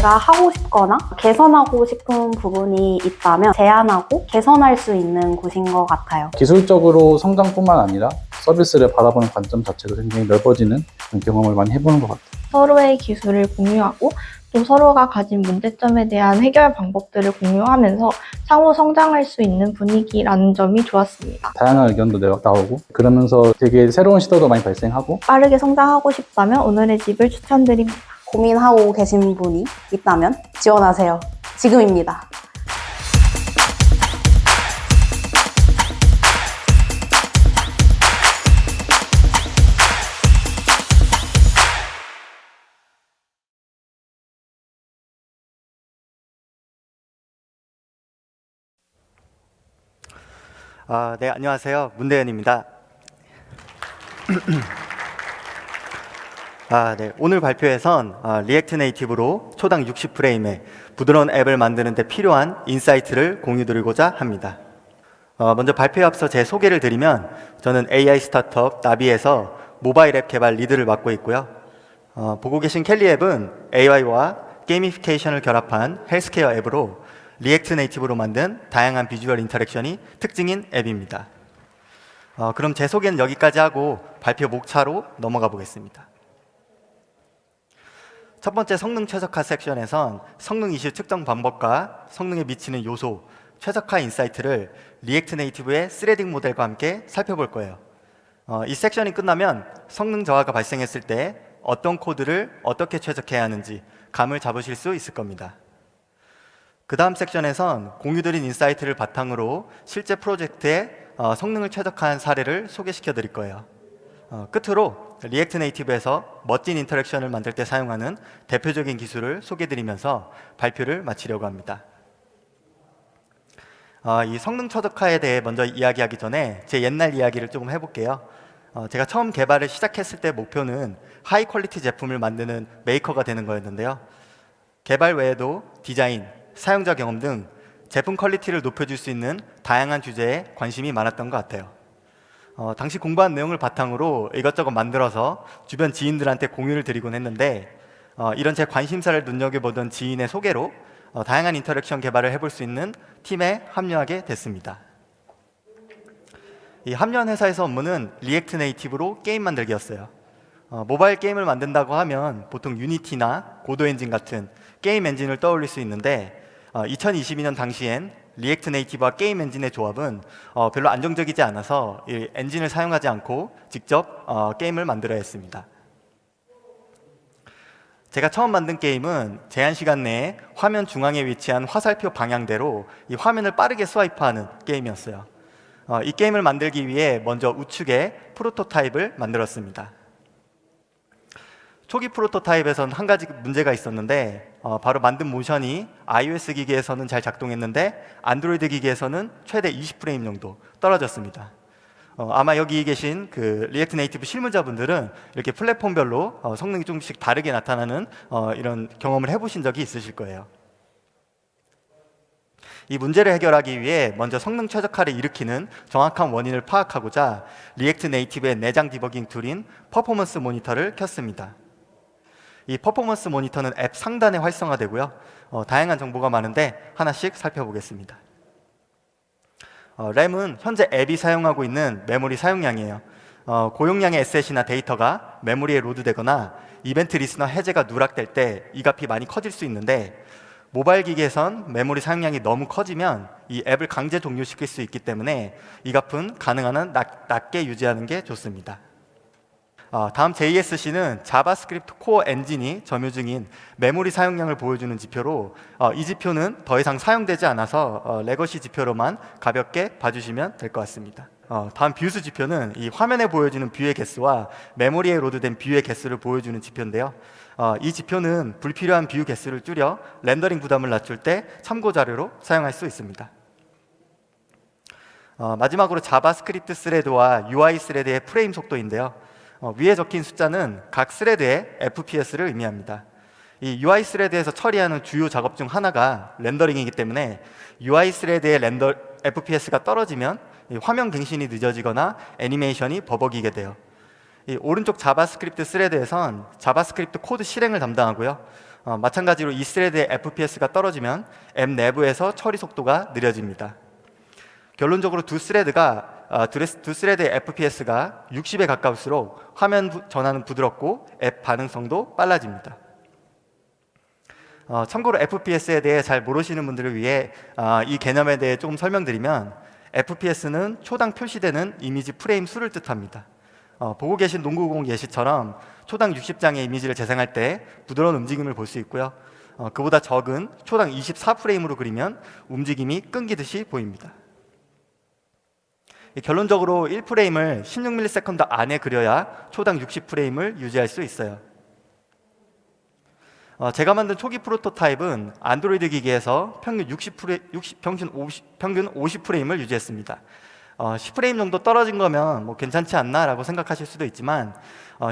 내가 하고 싶거나 개선하고 싶은 부분이 있다면 제안하고 개선할 수 있는 곳인 것 같아요. 기술적으로 성장뿐만 아니라 서비스를 바라보는 관점 자체도 굉장히 넓어지는 그런 경험을 많이 해보는 것 같아요. 서로의 기술을 공유하고 또 서로가 가진 문제점에 대한 해결 방법들을 공유하면서 상호 성장할 수 있는 분위기라는 점이 좋았습니다. 다양한 의견도 나오고 그러면서 되게 새로운 시도도 많이 발생하고 빠르게 성장하고 싶다면 오늘의 집을 추천드립니다. 고민하고 계신 분이 있다면 지원하세요. 지금입니다. 네, 안녕하세요. 문대현입니다. 네, 오늘 발표에선 리액트 네이티브로 초당 60프레임의 부드러운 앱을 만드는 데 필요한 인사이트를 공유드리고자 합니다. 먼저 발표에 앞서 제 소개를 드리면 저는 AI 스타트업 나비에서 모바일 앱 개발 리드를 맡고 있고요. 보고 계신 켈리 앱은 AI와 게이미피케이션을 결합한 헬스케어 앱으로 리액트 네이티브로 만든 다양한 비주얼 인터랙션이 특징인 앱입니다. 그럼 제 소개는 여기까지 하고 발표 목차로 넘어가 보겠습니다. 첫 번째 성능 최적화 섹션에선 성능 이슈 측정 방법과 성능에 미치는 요소, 최적화 인사이트를 리액트 네이티브의 스레딩 모델과 함께 살펴볼 거예요. 이 섹션이 끝나면 성능 저하가 발생했을 때 어떤 코드를 어떻게 최적해야 하는지 감을 잡으실 수 있을 겁니다. 그 다음 섹션에선 공유드린 인사이트를 바탕으로 실제 프로젝트의 성능을 최적화한 사례를 소개시켜 드릴 거예요. 끝으로 리액트 네이티브에서 멋진 인터랙션을 만들 때 사용하는 대표적인 기술을 소개해 드리면서 발표를 마치려고 합니다. 이 성능 최적화에 대해 먼저 이야기하기 전에 제 옛날 이야기를 조금 해볼게요. 제가 처음 개발을 시작했을 때 목표는 하이 퀄리티 제품을 만드는 메이커가 되는 거였는데요. 개발 외에도 디자인, 사용자 경험 등 제품 퀄리티를 높여줄 수 있는 다양한 주제에 관심이 많았던 것 같아요. 당시 공부한 내용을 바탕으로 이것저것 만들어서 주변 지인들한테 공유를 드리곤 했는데 이런 제 관심사를 눈여겨보던 지인의 소개로 다양한 인터랙션 개발을 해볼 수 있는 팀에 합류하게 됐습니다. 이 합류한 회사에서 업무는 리액트 네이티브로 게임 만들기였어요. 모바일 게임을 만든다고 하면 보통 유니티나 고도 엔진 같은 게임 엔진을 떠올릴 수 있는데 2022년 당시엔 리액트 네이티브와 게임 엔진의 조합은 별로 안정적이지 않아서 이 엔진을 사용하지 않고 직접 게임을 만들어야 했습니다. 제가 처음 만든 게임은 제한 시간 내에 화면 중앙에 위치한 화살표 방향대로 이 화면을 빠르게 스와이프하는 게임이었어요. 이 게임을 만들기 위해 먼저 우측에 프로토타입을 만들었습니다. 초기 프로토타입에선 한 가지 문제가 있었는데 바로 만든 모션이 iOS 기기에서는 잘 작동했는데 안드로이드 기기에서는 최대 20프레임 정도 떨어졌습니다. 아마 여기 계신 그 리액트 네이티브 실무자분들은 이렇게 플랫폼별로 성능이 조금씩 다르게 나타나는 이런 경험을 해보신 적이 있으실 거예요. 이 문제를 해결하기 위해 먼저 성능 최적화를 일으키는 정확한 원인을 파악하고자 리액트 네이티브의 내장 디버깅 툴인 퍼포먼스 모니터를 켰습니다. 이 퍼포먼스 모니터는 앱 상단에 활성화되고요. 다양한 정보가 많은데 하나씩 살펴보겠습니다. 램은 현재 앱이 사용하고 있는 메모리 사용량이에요. 고용량의 에셋이나 데이터가 메모리에 로드되거나 이벤트 리스너 해제가 누락될 때 이 값이 많이 커질 수 있는데 모바일 기기에선 메모리 사용량이 너무 커지면 이 앱을 강제 종료시킬 수 있기 때문에 이 값은 가능한 한 낮게 유지하는 게 좋습니다. 다음 JSC는 자바스크립트 코어 엔진이 점유 중인 메모리 사용량을 보여주는 지표로 이 지표는 더 이상 사용되지 않아서 레거시 지표로만 가볍게 봐주시면 될 것 같습니다. 다음 뷰스 지표는 이 화면에 보여지는 뷰의 개수와 메모리에 로드된 뷰의 개수를 보여주는 지표인데요. 이 지표는 불필요한 뷰 개수를 줄여 렌더링 부담을 낮출 때 참고 자료로 사용할 수 있습니다. 마지막으로 자바스크립트 스레드와 UI 스레드의 프레임 속도인데요. 위에 적힌 숫자는 각 스레드의 FPS를 의미합니다. 이 UI 스레드에서 처리하는 주요 작업 중 하나가 렌더링이기 때문에 UI 스레드의 FPS가 떨어지면 화면 갱신이 늦어지거나 애니메이션이 버벅이게 돼요. 이 오른쪽 자바스크립트 스레드에선 자바스크립트 코드 실행을 담당하고요. 마찬가지로 이 스레드의 FPS가 떨어지면 앱 내부에서 처리 속도가 느려집니다. 결론적으로 두 스레드의 FPS가 60에 가까울수록 화면 전환은 부드럽고 앱 반응성도 빨라집니다. 참고로 FPS에 대해 잘 모르시는 분들을 위해 이 개념에 대해 조금 설명드리면, FPS는 초당 표시되는 이미지 프레임 수를 뜻합니다. 보고 계신 농구공 예시처럼 초당 60장의 이미지를 재생할 때 부드러운 움직임을 볼 수 있고요. 그보다 적은 초당 24프레임으로 그리면 움직임이 끊기듯이 보입니다. 결론적으로 1프레임을 16ms 안에 그려야 초당 60프레임을 유지할 수 있어요. 제가 만든 초기 프로토타입은 안드로이드 기기에서 평균 50프레임을 유지했습니다. 10프레임 정도 떨어진 거면 뭐 괜찮지 않나 라고 생각하실 수도 있지만,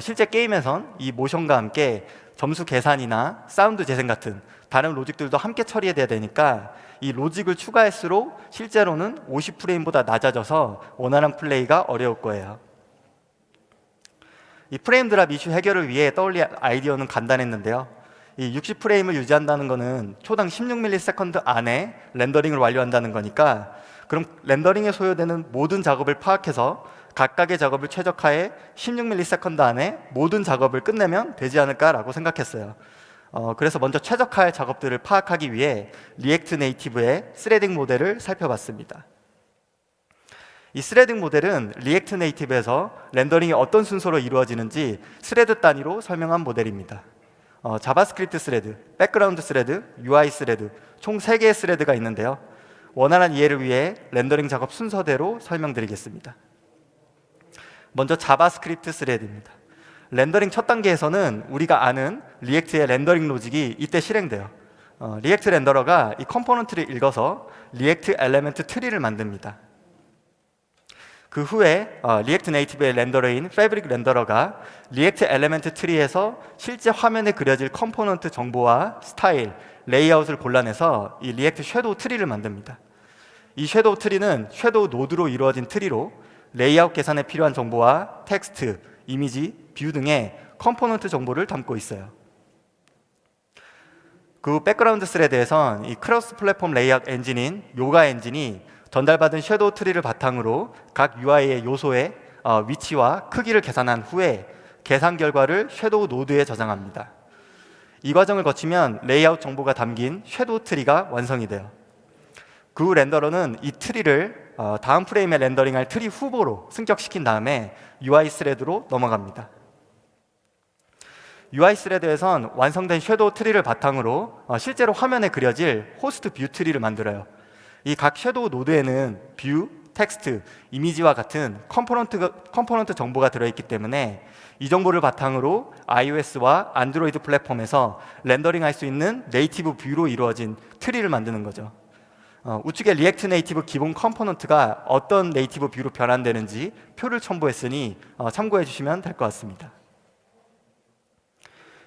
실제 게임에선 이 모션과 함께 점수 계산이나 사운드 재생 같은 다른 로직들도 함께 처리해야 되니까 이 로직을 추가할수록 실제로는 50프레임보다 낮아져서 원활한 플레이가 어려울 거예요. 이 프레임 드랍 이슈 해결을 위해 떠올린 아이디어는 간단했는데요. 이 60프레임을 유지한다는 것은 초당 16ms 안에 렌더링을 완료한다는 거니까, 그럼 렌더링에 소요되는 모든 작업을 파악해서 각각의 작업을 최적화해 16ms 안에 모든 작업을 끝내면 되지 않을까라고 생각했어요. 그래서 먼저 최적화할 작업들을 파악하기 위해 리액트 네이티브의 스레딩 모델을 살펴봤습니다. 이 스레딩 모델은 리액트 네이티브에서 렌더링이 어떤 순서로 이루어지는지 스레드 단위로 설명한 모델입니다. 자바스크립트 스레드, 백그라운드 스레드, UI 스레드, 총 3개의 스레드가 있는데요. 원활한 이해를 위해 렌더링 작업 순서대로 설명드리겠습니다. 먼저 자바스크립트 스레드입니다. 렌더링 첫 단계에서는 우리가 아는 리액트의 렌더링 로직이 이때 실행돼요. 리액트 렌더러가 이 컴포넌트를 읽어서 리액트 엘리멘트 트리를 만듭니다. 그 후에 리액트 네이티브의 렌더러인 패브릭 렌더러가 리액트 엘리멘트 트리에서 실제 화면에 그려질 컴포넌트 정보와 스타일, 레이아웃을 골라내서 이 리액트 섀도우 트리를 만듭니다. 이 섀도우 트리는 섀도우 노드로 이루어진 트리로 레이아웃 계산에 필요한 정보와 텍스트, 이미지, 뷰 등의 컴포넌트 정보를 담고 있어요. 그 백그라운드 스레드에선 이 크로스 플랫폼 레이아웃 엔진인 요가 엔진이 전달받은 섀도우 트리를 바탕으로 각 UI의 요소의 위치와 크기를 계산한 후에 계산 결과를 섀도우 노드에 저장합니다. 이 과정을 거치면 레이아웃 정보가 담긴 섀도우 트리가 완성이 돼요. 그 후 렌더러는 이 트리를 다음 프레임에 렌더링할 트리 후보로 승격시킨 다음에 UI 스레드로 넘어갑니다. UI 스레드에선 완성된 섀도우 트리를 바탕으로 실제로 화면에 그려질 호스트 뷰 트리를 만들어요. 이 각 섀도우 노드에는 뷰, 텍스트, 이미지와 같은 컴포넌트 정보가 들어있기 때문에 이 정보를 바탕으로 iOS와 안드로이드 플랫폼에서 렌더링할 수 있는 네이티브 뷰로 이루어진 트리를 만드는 거죠. 우측에 리액트 네이티브 기본 컴포넌트가 어떤 네이티브 뷰로 변환되는지 표를 첨부했으니 참고해 주시면 될 것 같습니다.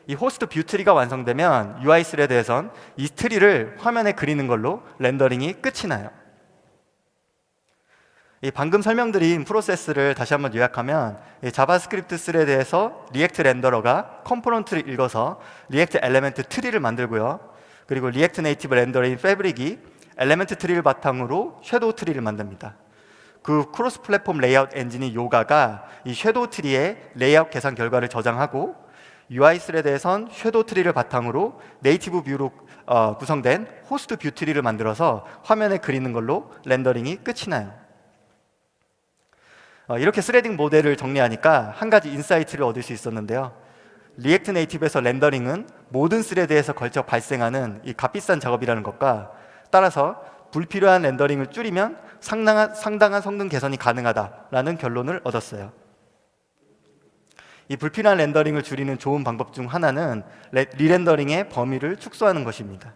이 호스트 뷰 트리가 완성되면 UI 스레드에선 이 트리를 화면에 그리는 걸로 렌더링이 끝이 나요. 이 방금 설명드린 프로세스를 다시 한번 요약하면, 이 자바스크립트 스레드에서 리액트 렌더러가 컴포넌트를 읽어서 리액트 엘리멘트 트리를 만들고요. 그리고 리액트 네이티브 렌더러인 패브릭이 엘리멘트 트리를 바탕으로 섀도우 트리를 만듭니다. 그 크로스 플랫폼 레이아웃 엔진이 요가가 이 섀도우 트리의 레이아웃 계산 결과를 저장하고, UI 스레드에선 섀도우 트리를 바탕으로 네이티브 뷰로 구성된 호스트 뷰 트리를 만들어서 화면에 그리는 걸로 렌더링이 끝이 나요. 이렇게 스레딩 모델을 정리하니까 한 가지 인사이트를 얻을 수 있었는데요. 리액트 네이티브에서 렌더링은 모든 스레드에서 걸쳐 발생하는 이 값비싼 작업이라는 것과, 따라서 불필요한 렌더링을 줄이면 상당한 성능 개선이 가능하다라는 결론을 얻었어요. 이 불필요한 렌더링을 줄이는 좋은 방법 중 하나는 리렌더링의 범위를 축소하는 것입니다.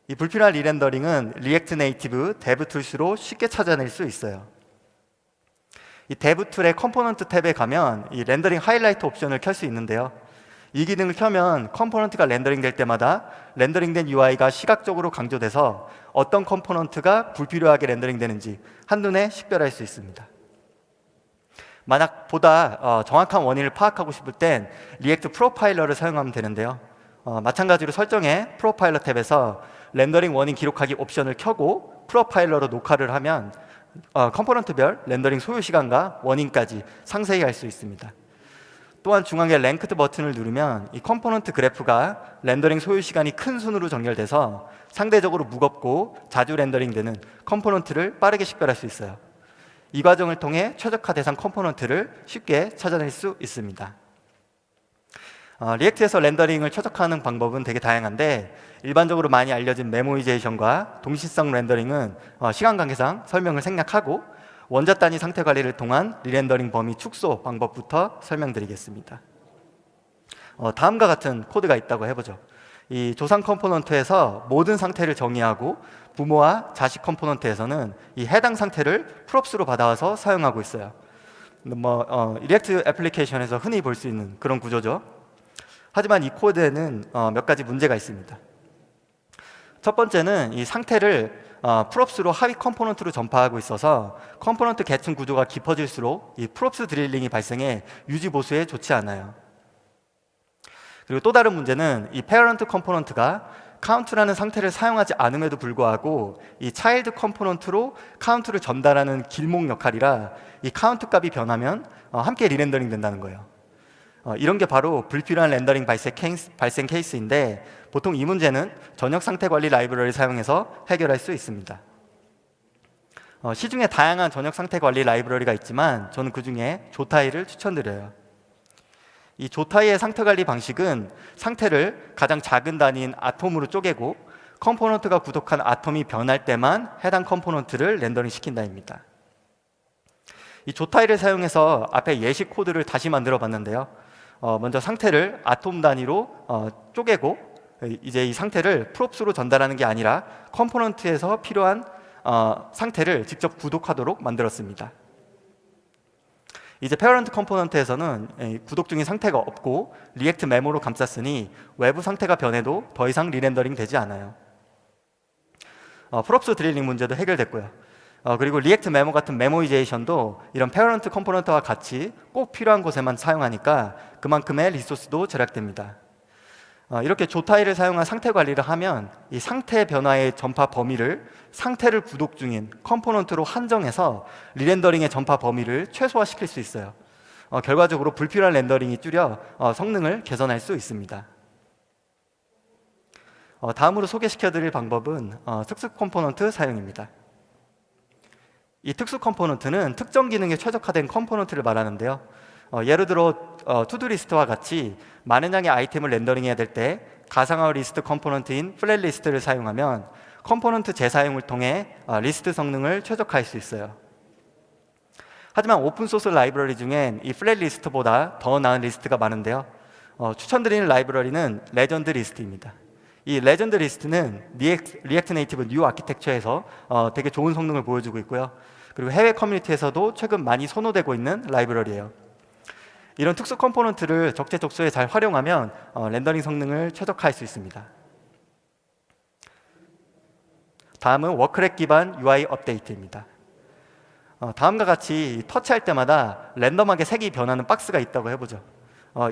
이 불필요한 리렌더링은 리액트 네이티브 데브 툴스로 쉽게 찾아낼 수 있어요. 이 데브 툴의 컴포넌트 탭에 가면 이 렌더링 하이라이트 옵션을 켤 수 있는데요. 이 기능을 켜면 컴포넌트가 렌더링 될 때마다 렌더링된 UI가 시각적으로 강조돼서 어떤 컴포넌트가 불필요하게 렌더링 되는지 한눈에 식별할 수 있습니다. 만약 보다 정확한 원인을 파악하고 싶을 땐 리액트 프로파일러를 사용하면 되는데요. 마찬가지로 설정에 프로파일러 탭에서 렌더링 원인 기록하기 옵션을 켜고 프로파일러로 녹화를 하면 컴포넌트별 렌더링 소요 시간과 원인까지 상세히 알 수 있습니다. 또한 중앙에 랭크드 버튼을 누르면 이 컴포넌트 그래프가 렌더링 소요 시간이 큰 순으로 정렬돼서 상대적으로 무겁고 자주 렌더링되는 컴포넌트를 빠르게 식별할 수 있어요. 이 과정을 통해 최적화 대상 컴포넌트를 쉽게 찾아낼 수 있습니다. 리액트에서 렌더링을 최적화하는 방법은 되게 다양한데 일반적으로 많이 알려진 메모이제이션과 동시성 렌더링은 시간 관계상 설명을 생략하고 원자 단위 상태 관리를 통한 리렌더링 범위 축소 방법부터 설명드리겠습니다. 다음과 같은 코드가 있다고 해보죠. 이 조상 컴포넌트에서 모든 상태를 정의하고 부모와 자식 컴포넌트에서는 이 해당 상태를 프롭스로 받아와서 사용하고 있어요. 리액트 애플리케이션에서 흔히 볼 수 있는 그런 구조죠. 하지만 이 코드에는 몇 가지 문제가 있습니다. 첫 번째는 이 상태를 프롭스로 하위 컴포넌트로 전파하고 있어서 컴포넌트 계층 구조가 깊어질수록 이 프롭스 드릴링이 발생해 유지 보수에 좋지 않아요. 그리고 또 다른 문제는 이 페어런트 컴포넌트가 카운트라는 상태를 사용하지 않음에도 불구하고 이 차일드 컴포넌트로 카운트를 전달하는 길목 역할이라 이 카운트 값이 변하면 함께 리렌더링 된다는 거예요. 이런 게 바로 불필요한 렌더링 발생 케이스인데 보통 이 문제는 전역 상태 관리 라이브러리를 사용해서 해결할 수 있습니다. 시중에 다양한 전역 상태 관리 라이브러리가 있지만 저는 그 중에 조타이를 추천드려요. 이 조타이의 상태 관리 방식은 상태를 가장 작은 단위인 아톰으로 쪼개고 컴포넌트가 구독한 아톰이 변할 때만 해당 컴포넌트를 렌더링 시킨다입니다. 이 조타이를 사용해서 앞에 예시 코드를 다시 만들어 봤는데요. 먼저 상태를 아톰 단위로 쪼개고 이제 이 상태를 프롭스로 전달하는 게 아니라 컴포넌트에서 필요한 상태를 직접 구독하도록 만들었습니다. 이제 페어런트 컴포넌트에서는 구독 중인 상태가 없고 리액트 메모로 감쌌으니 외부 상태가 변해도 더 이상 리렌더링 되지 않아요. 프롭스 드릴링 문제도 해결됐고요. 그리고 리액트 메모 같은 메모이제이션도 이런 페어런트 컴포넌트와 같이 꼭 필요한 곳에만 사용하니까 그만큼의 리소스도 절약됩니다. 이렇게 조타이를 사용한 상태 관리를 하면 이 상태 변화의 전파 범위를 상태를 구독 중인 컴포넌트로 한정해서 리렌더링의 전파 범위를 최소화시킬 수 있어요. 결과적으로 불필요한 렌더링이 줄여 성능을 개선할 수 있습니다. 다음으로 소개시켜드릴 방법은 특수 컴포넌트 사용입니다. 이 특수 컴포넌트는 특정 기능에 최적화된 컴포넌트를 말하는데요. 예를 들어 투두 리스트와 같이 많은 양의 아이템을 렌더링해야 될 때 가상화 리스트 컴포넌트인 플랫 리스트를 사용하면 컴포넌트 재사용을 통해 리스트 성능을 최적화할 수 있어요. 하지만 오픈소스 라이브러리 중엔 이 플랫 리스트보다 더 나은 리스트가 많은데요. 추천드리는 라이브러리는 레전드 리스트입니다. 이 레전드 리스트는 리액트 네이티브 뉴 아키텍처에서 되게 좋은 성능을 보여주고 있고요. 그리고 해외 커뮤니티에서도 최근 많이 선호되고 있는 라이브러리예요. 이런 특수 컴포넌트를 적재적소에 잘 활용하면 렌더링 성능을 최적화할 수 있습니다. 다음은 워크렉 기반 UI 업데이트입니다. 다음과 같이 터치할 때마다 랜덤하게 색이 변하는 박스가 있다고 해보죠.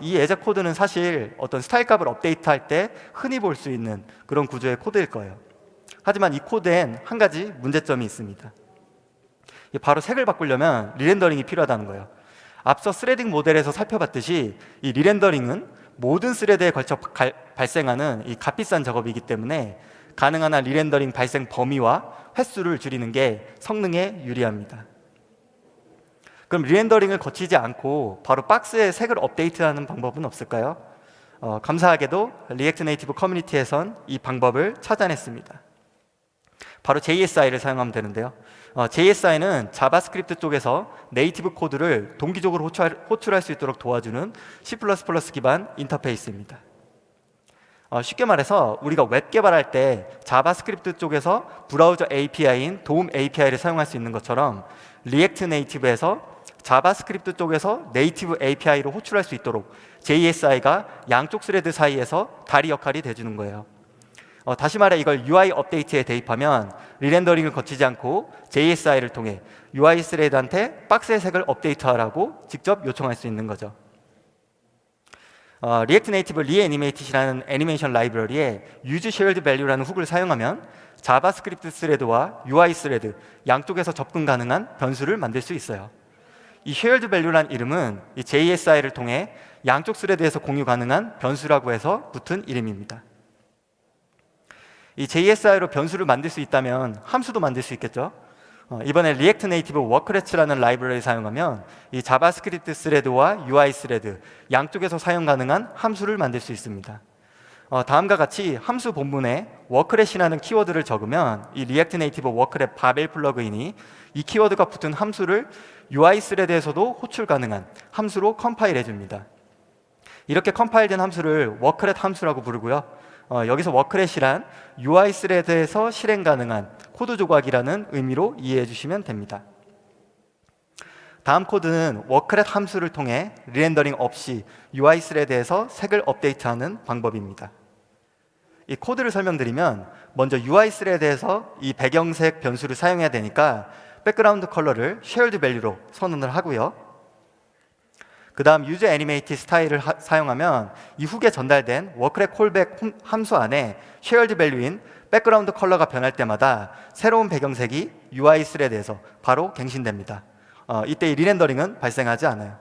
이 예제 코드는 사실 어떤 스타일 값을 업데이트할 때 흔히 볼 수 있는 그런 구조의 코드일 거예요. 하지만 이 코드엔 한 가지 문제점이 있습니다. 바로 색을 바꾸려면 리렌더링이 필요하다는 거예요. 앞서 스레딩 모델에서 살펴봤듯이 이 리렌더링은 모든 스레드에 걸쳐 발생하는 이 값비싼 작업이기 때문에 가능한 한 리렌더링 발생 범위와 횟수를 줄이는 게 성능에 유리합니다. 그럼 리렌더링을 거치지 않고 바로 박스에 색을 업데이트하는 방법은 없을까요? 감사하게도 리액트 네이티브 커뮤니티에선 이 방법을 찾아냈습니다. 바로 JSI를 사용하면 되는데요. JSI는 자바스크립트 쪽에서 네이티브 코드를 동기적으로 호출할 수 있도록 도와주는 C++ 기반 인터페이스입니다. 쉽게 말해서 우리가 웹 개발할 때 자바스크립트 쪽에서 브라우저 API인 도움 API를 사용할 수 있는 것처럼 리액트 네이티브에서 자바스크립트 쪽에서 네이티브 API로 호출할 수 있도록 JSI가 양쪽 스레드 사이에서 다리 역할이 돼주는 거예요. 다시 말해 이걸 UI 업데이트에 대입하면 리렌더링을 거치지 않고 JSI를 통해 UI 스레드한테 박스의 색을 업데이트하라고 직접 요청할 수 있는 거죠. 리액트 네이티브 리애니메이티라는 애니메이션 라이브러리에 use shared value라는 훅을 사용하면 자바스크립트 스레드와 UI 스레드 양쪽에서 접근 가능한 변수를 만들 수 있어요. 이 shared value란 이름은 이 JSI를 통해 양쪽 스레드에서 공유 가능한 변수라고 해서 붙은 이름입니다. 이 JSI로 변수를 만들 수 있다면 함수도 만들 수 있겠죠. 이번에 React Native Workret라는 라이브러리를 사용하면 이 자바스크립트 스레드와 UI 스레드 양쪽에서 사용 가능한 함수를 만들 수 있습니다. 다음과 같이 함수 본문에 Workret이라는 키워드를 적으면 이 React Native Workret 바벨 플러그인이 이 키워드가 붙은 함수를 UI 스레드에서도 호출 가능한 함수로 컴파일 해줍니다. 이렇게 컴파일된 함수를 Workret 함수라고 부르고요. 여기서 워크렛이란 UI 스레드에서 실행 가능한 코드 조각이라는 의미로 이해해 주시면 됩니다. 다음 코드는 워크렛 함수를 통해 리렌더링 없이 UI 스레드에서 색을 업데이트하는 방법입니다. 이 코드를 설명드리면 먼저 UI 스레드에서 이 배경색 변수를 사용해야 되니까 백그라운드 컬러를 shared value로 선언을 하고요. 그 다음 use animate 스타일을 사용하면 이 훅에 전달된 워크렛 콜백 함수 안에 shared value인 백그라운드 컬러가 변할 때마다 새로운 배경색이 UI 스레드에서 바로 갱신됩니다. 이때 이 리렌더링은 발생하지 않아요.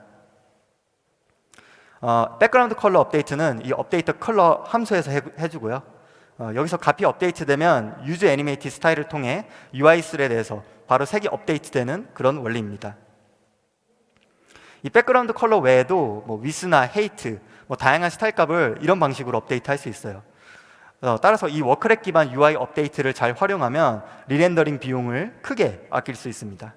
백그라운드 컬러 업데이트는 이 업데이트 컬러 함수에서 해주고요. 여기서 값이 업데이트되면 use animate 스타일을 통해 UI 스레드에서 바로 색이 업데이트되는 그런 원리입니다. 이 백그라운드 컬러 외에도 위스나 헤이트, 다양한 스타일 값을 이런 방식으로 업데이트할 수 있어요. 따라서 이 워크렛 기반 UI 업데이트를 잘 활용하면 리렌더링 비용을 크게 아낄 수 있습니다.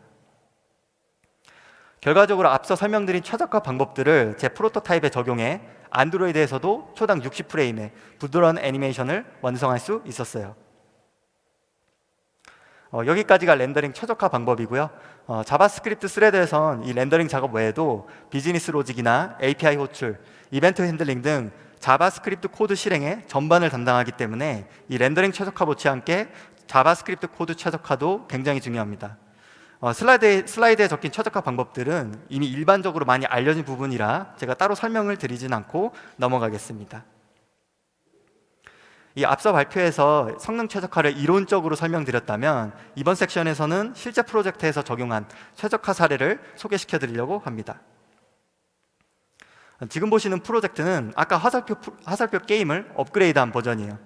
결과적으로 앞서 설명드린 최적화 방법들을 제 프로토타입에 적용해 안드로이드에서도 초당 60프레임의 부드러운 애니메이션을 완성할 수 있었어요. 여기까지가 렌더링 최적화 방법이고요. 자바스크립트 스레드에선 이 렌더링 작업 외에도 비즈니스 로직이나 API 호출, 이벤트 핸들링 등 자바스크립트 코드 실행의 전반을 담당하기 때문에 이 렌더링 최적화 못지않게 자바스크립트 코드 최적화도 굉장히 중요합니다. 슬라이드에 적힌 최적화 방법들은 이미 일반적으로 많이 알려진 부분이라 제가 따로 설명을 드리진 않고 넘어가겠습니다. 이 앞서 발표에서 성능 최적화를 이론적으로 설명드렸다면 이번 섹션에서는 실제 프로젝트에서 적용한 최적화 사례를 소개시켜 드리려고 합니다. 지금 보시는 프로젝트는 아까 화살표 게임을 업그레이드한 버전이에요.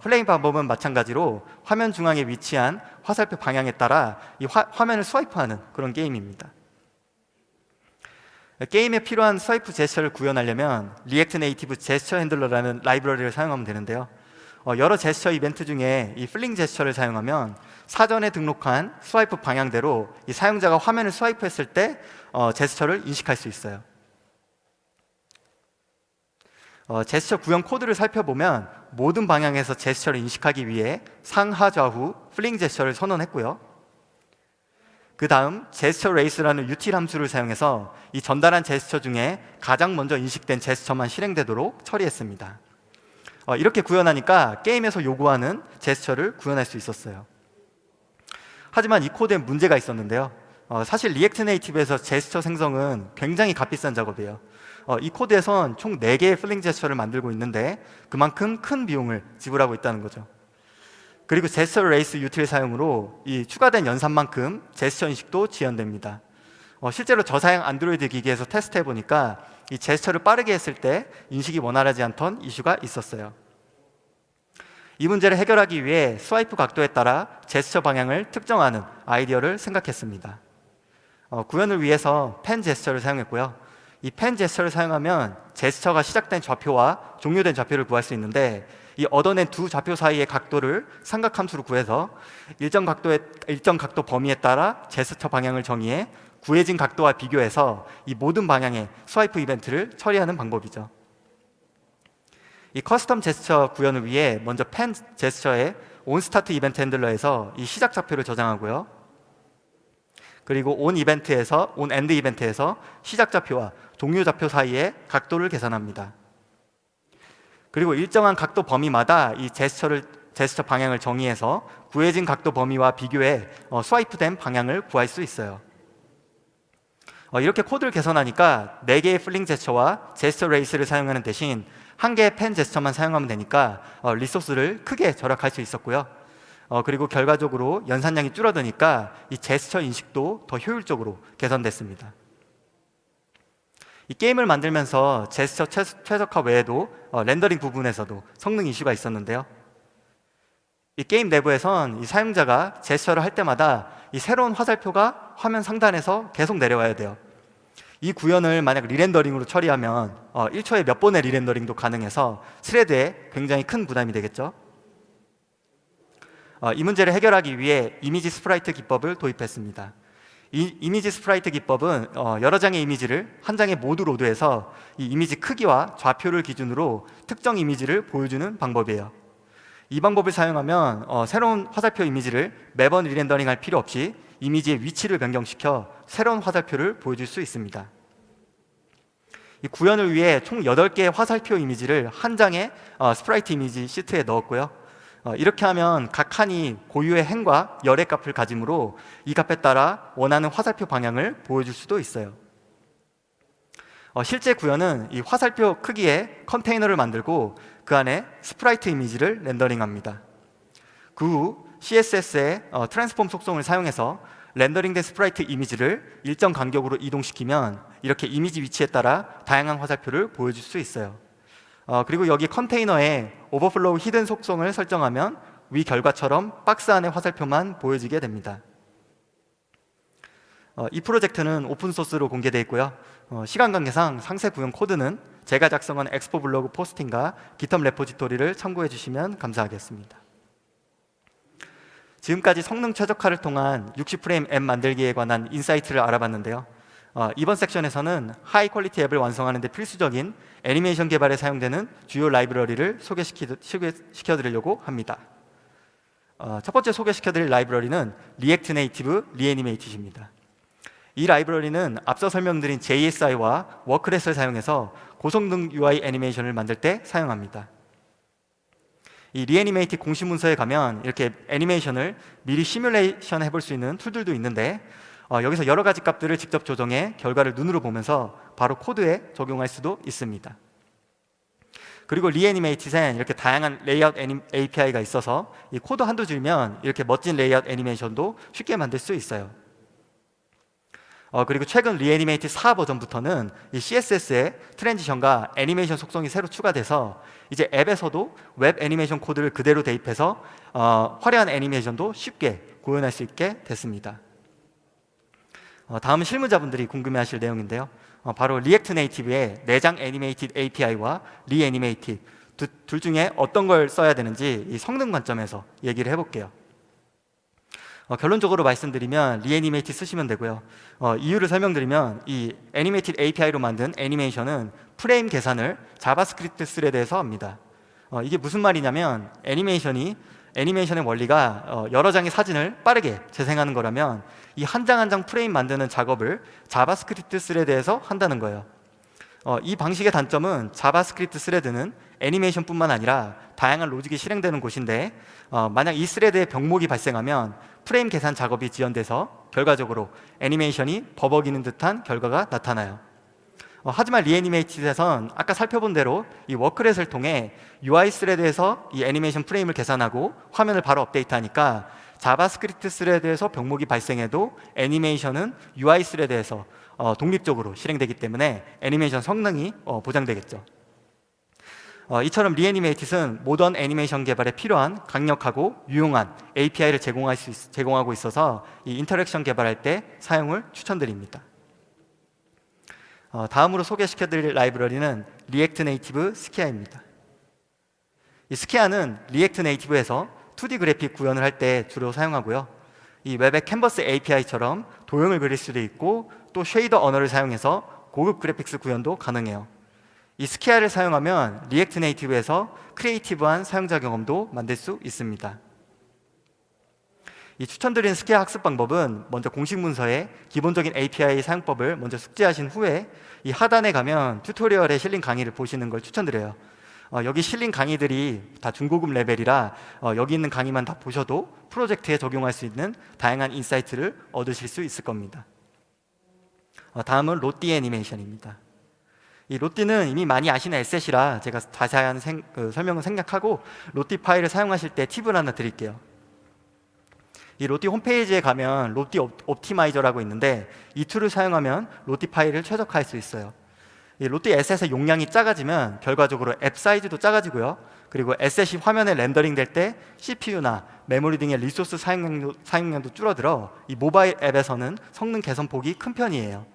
플레이 방법은 마찬가지로 화면 중앙에 위치한 화살표 방향에 따라 이 화면을 스와이프하는 그런 게임입니다. 게임에 필요한 스와이프 제스처를 구현하려면 React Native 제스처 핸들러라는 라이브러리를 사용하면 되는데요. 여러 제스처 이벤트 중에 이 플링 제스처를 사용하면 사전에 등록한 스와이프 방향대로 이 사용자가 화면을 스와이프했을 때 제스처를 인식할 수 있어요. 제스처 구현 코드를 살펴보면 모든 방향에서 제스처를 인식하기 위해 상하 좌우 플링 제스처를 선언했고요. 그 다음 제스처 레이스라는 util 함수를 사용해서 이 전달한 제스처 중에 가장 먼저 인식된 제스처만 실행되도록 처리했습니다. 이렇게 구현하니까 게임에서 요구하는 제스처를 구현할 수 있었어요. 하지만 이 코드에 문제가 있었는데요. 사실 리액트 네이티브에서 제스처 생성은 굉장히 값비싼 작업이에요. 이 코드에선 총 4개의 플링 제스처를 만들고 있는데 그만큼 큰 비용을 지불하고 있다는 거죠. 그리고 제스처 레이스 유틸 사용으로 이 추가된 연산만큼 제스처 인식도 지연됩니다. 실제로 저사양 안드로이드 기기에서 테스트해 보니까 이 제스처를 빠르게 했을 때 인식이 원활하지 않던 이슈가 있었어요. 이 문제를 해결하기 위해 스와이프 각도에 따라 제스처 방향을 특정하는 아이디어를 생각했습니다. 구현을 위해서 펜 제스처를 사용했고요. 이 펜 제스처를 사용하면 제스처가 시작된 좌표와 종료된 좌표를 구할 수 있는데 이 얻어낸 두 좌표 사이의 각도를 삼각함수로 구해서 일정 각도 범위에 따라 제스처 방향을 정의해 구해진 각도와 비교해서 이 모든 방향의 스와이프 이벤트를 처리하는 방법이죠. 이 커스텀 제스처 구현을 위해 먼저 펜 제스처의 onStart 이벤트 핸들러에서 이 시작 좌표를 저장하고요. 그리고 onEnd 이벤트에서 시작 좌표와 종료 좌표 사이의 각도를 계산합니다. 그리고 일정한 각도 범위마다 이 제스처 방향을 정의해서 구해진 각도 범위와 비교해 스와이프된 방향을 구할 수 있어요. 이렇게 코드를 개선하니까 4개의 플링 제스처와 제스처 레이스를 사용하는 대신 1개의 펜 제스처만 사용하면 되니까 리소스를 크게 절약할 수 있었고요. 그리고 결과적으로 연산량이 줄어드니까 이 제스처 인식도 더 효율적으로 개선됐습니다. 이 게임을 만들면서 제스처 최적화 외에도 렌더링 부분에서도 성능 이슈가 있었는데요. 이 게임 내부에선 이 사용자가 제스처를 할 때마다 이 새로운 화살표가 화면 상단에서 계속 내려와야 돼요. 이 구현을 만약 리렌더링으로 처리하면 1초에 몇 번의 리렌더링도 가능해서 스레드에 굉장히 큰 부담이 되겠죠. 이 문제를 해결하기 위해 이미지 스프라이트 기법을 도입했습니다. 이 이미지 스프라이트 기법은 여러 장의 이미지를 한 장의 모두 로드해서 이 이미지 크기와 좌표를 기준으로 특정 이미지를 보여주는 방법이에요. 이 방법을 사용하면 새로운 화살표 이미지를 매번 리렌더링 할 필요 없이 이미지의 위치를 변경시켜 새로운 화살표를 보여줄 수 있습니다. 이 구현을 위해 총 8개의 화살표 이미지를 한 장의 스프라이트 이미지 시트에 넣었고요. 이렇게 하면 각 칸이 고유의 행과 열의 값을 가지므로 이 값에 따라 원하는 화살표 방향을 보여줄 수도 있어요. 실제 구현은 이 화살표 크기의 컨테이너를 만들고 그 안에 스프라이트 이미지를 렌더링합니다. 그 후 CSS의 트랜스폼 속성을 사용해서 렌더링된 스프라이트 이미지를 일정 간격으로 이동시키면 이렇게 이미지 위치에 따라 다양한 화살표를 보여줄 수 있어요. 그리고 여기 컨테이너에 오버플로우 히든 속성을 설정하면 위 결과처럼 박스 안의 화살표만 보여지게 됩니다. 이 프로젝트는 오픈소스로 공개되어 있고요. 시간 관계상 상세 구현 코드는 제가 작성한 엑스포 블로그 포스팅과 GitHub 레포지토리를 참고해 주시면 감사하겠습니다. 지금까지 성능 최적화를 통한 60프레임 앱 만들기에 관한 인사이트를 알아봤는데요. 이번 섹션에서는 하이 퀄리티 앱을 완성하는 데 필수적인 애니메이션 개발에 사용되는 주요 라이브러리를 소개시켜드리려고 합니다. 첫 번째 소개시켜드릴 라이브러리는 리액트 네이티브 리애니메이티입니다. 이 라이브러리는 앞서 설명드린 JSI와 워크렛을 사용해서 고성능 UI 애니메이션을 만들 때 사용합니다. 이 리애니메이티 공식 문서에 가면 이렇게 애니메이션을 미리 시뮬레이션 해볼 수 있는 툴들도 있는데 여기서 여러 가지 값들을 직접 조정해 결과를 눈으로 보면서 바로 코드에 적용할 수도 있습니다. 그리고 리애니메이티엔 이렇게 다양한 레이아웃 API가 있어서 이 코드 한두 줄면 이렇게 멋진 레이아웃 애니메이션도 쉽게 만들 수 있어요. 그리고 최근 리애니메이티 4 버전부터는 이 CSS의 트랜지션과 애니메이션 속성이 새로 추가돼서 이제 앱에서도 웹 애니메이션 코드를 그대로 대입해서 화려한 애니메이션도 쉽게 구현할 수 있게 됐습니다. 다음은 실무자분들이 궁금해하실 내용인데요. 바로 리액트 네이티브의 내장 애니메이티드 API와 리애니메이티드 둘 중에 어떤 걸 써야 되는지 이 성능 관점에서 얘기를 해볼게요. 결론적으로 말씀드리면 리애니메이티드 쓰시면 되고요. 이유를 설명드리면 이 애니메이티드 API로 만든 애니메이션은 프레임 계산을 자바스크립트 스레드에서 합니다. 이게 무슨 말이냐면 애니메이션의 원리가 여러 장의 사진을 빠르게 재생하는 거라면 이 한 장 한 장 프레임 만드는 작업을 자바스크립트 스레드에서 한다는 거예요. 이 방식의 단점은 자바스크립트 스레드는 애니메이션뿐만 아니라 다양한 로직이 실행되는 곳인데 만약 이 스레드에 병목이 발생하면 프레임 계산 작업이 지연돼서 결과적으로 애니메이션이 버벅이는 듯한 결과가 나타나요. 하지만 리애니메이티드에선 아까 살펴본 대로 이 워크렛을 통해 UI 스레드에서 이 애니메이션 프레임을 계산하고 화면을 바로 업데이트하니까 자바스크립트 스레드에서 병목이 발생해도 애니메이션은 UI 스레드에서 독립적으로 실행되기 때문에 애니메이션 성능이 보장되겠죠. 이처럼 리애니메이티는 모던 애니메이션 개발에 필요한 강력하고 유용한 API를 제공하고 있어서 이 인터랙션 개발할 때 사용을 추천드립니다. 다음으로 소개시켜드릴 라이브러리는 리액트 네이티브 스키아입니다. 이 스키아는 리액트 네이티브에서 2D 그래픽 구현을 할 때 주로 사용하고요. 이 웹의 캔버스 API처럼 도형을 그릴 수도 있고 또 쉐이더 언어를 사용해서 고급 그래픽스 구현도 가능해요. 이 스키아를 사용하면 리액트 네이티브에서 크리에이티브한 사용자 경험도 만들 수 있습니다. 이 추천드린 스키아 학습 방법은 먼저 공식 문서에 기본적인 API 사용법을 먼저 숙지하신 후에 이 하단에 가면 튜토리얼에 실린 강의를 보시는 걸 추천드려요. 여기 실린 강의들이 다 중고급 레벨이라 여기 있는 강의만 다 보셔도 프로젝트에 적용할 수 있는 다양한 인사이트를 얻으실 수 있을 겁니다. 다음은 로띠 애니메이션입니다. 이 로띠는 이미 많이 아시는 에셋이라 제가 자세한 설명은 생략하고 로띠 파일을 사용하실 때 팁을 하나 드릴게요. 이 로띠 홈페이지에 가면 로띠 옵티마이저라고 있는데 이 툴을 사용하면 로띠 파일을 최적화할 수 있어요. 이 로띠 에셋의 용량이 작아지면 결과적으로 앱 사이즈도 작아지고요. 그리고 에셋이 화면에 렌더링 될 때 CPU나 메모리 등의 리소스 사용량도 줄어들어 이 모바일 앱에서는 성능 개선폭이 큰 편이에요.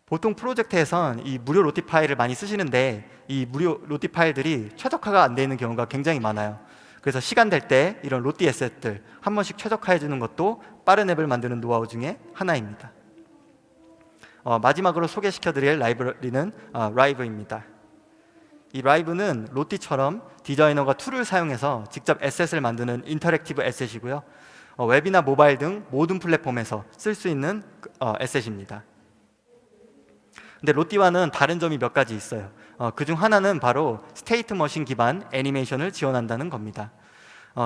보통 프로젝트에선 이 무료 로띠 파일을 많이 쓰시는데 이 무료 로띠 파일들이 최적화가 안 되어 있는 경우가 굉장히 많아요. 그래서 시간 될 때 이런 로띠 에셋들 한 번씩 최적화해 주는 것도 빠른 앱을 만드는 노하우 중에 하나입니다. 마지막으로 소개시켜드릴 라이브러리는 라이브입니다. 이 라이브는 로띠처럼 디자이너가 툴을 사용해서 직접 에셋을 만드는 인터랙티브 에셋이고요. 웹이나 모바일 등 모든 플랫폼에서 쓸 수 있는 에셋입니다. 근데 로띠와는 다른 점이 몇 가지 있어요. 그중 하나는 바로 스테이트 머신 기반 애니메이션을 지원한다는 겁니다.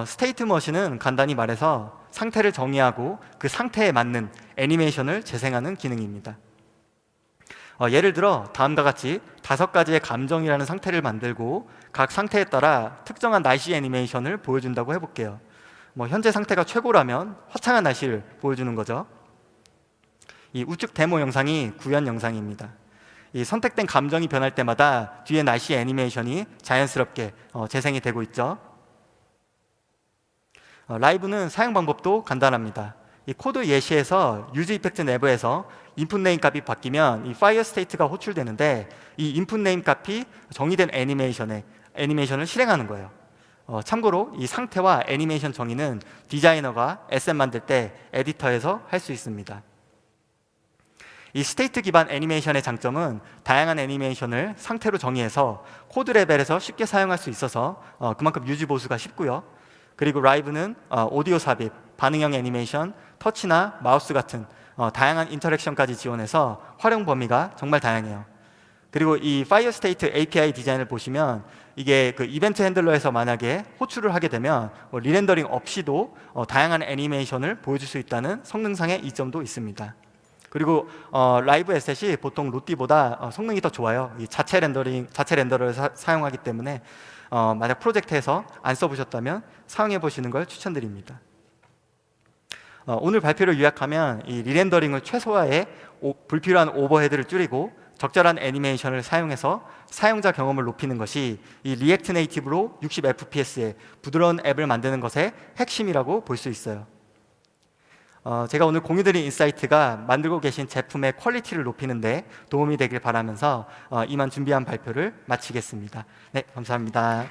스테이트 머신은 간단히 말해서 상태를 정의하고 그 상태에 맞는 애니메이션을 재생하는 기능입니다. 예를 들어 다음과 같이 5가지의 감정이라는 상태를 만들고 각 상태에 따라 특정한 날씨 애니메이션을 보여준다고 해볼게요. 현재 상태가 최고라면 화창한 날씨를 보여주는 거죠. 이 우측 데모 영상이 구현 영상입니다. 이 선택된 감정이 변할 때마다 뒤에 날씨 애니메이션이 자연스럽게 재생이 되고 있죠. 라이브는 사용 방법도 간단합니다. 이 코드 예시에서 유즈 이펙트 내부에서 인풋 네임 값이 바뀌면 이 파이어 스테이트가 호출되는데 이 인풋 네임 값이 정의된 애니메이션을 실행하는 거예요. 참고로 이 상태와 애니메이션 정의는 디자이너가 에셋 만들 때 에디터에서 할 수 있습니다. 이 스테이트 기반 애니메이션의 장점은 다양한 애니메이션을 상태로 정의해서 코드 레벨에서 쉽게 사용할 수 있어서 그만큼 유지 보수가 쉽고요. 그리고 라이브는 오디오 삽입, 반응형 애니메이션, 터치나 마우스 같은 다양한 인터랙션까지 지원해서 활용 범위가 정말 다양해요. 그리고 이 파이어 스테이트 API 디자인을 보시면 이게 그 이벤트 핸들러에서 만약에 호출을 하게 되면 리렌더링 없이도 다양한 애니메이션을 보여줄 수 있다는 성능상의 이점도 있습니다. 그리고 라이브 에셋이 보통 로띠보다 성능이 더 좋아요. 이 자체 렌더를 사용하기 때문에 만약 프로젝트에서 안 써보셨다면 사용해 보시는 걸 추천드립니다. 오늘 발표를 요약하면 이 리렌더링을 최소화해 불필요한 오버헤드를 줄이고 적절한 애니메이션을 사용해서 사용자 경험을 높이는 것이 이 리액트 네이티브로 60fps의 부드러운 앱을 만드는 것의 핵심이라고 볼 수 있어요. 제가 오늘 공유드린 인사이트가 만들고 계신 제품의 퀄리티를 높이는 데 도움이 되길 바라면서 이만 준비한 발표를 마치겠습니다. 네, 감사합니다.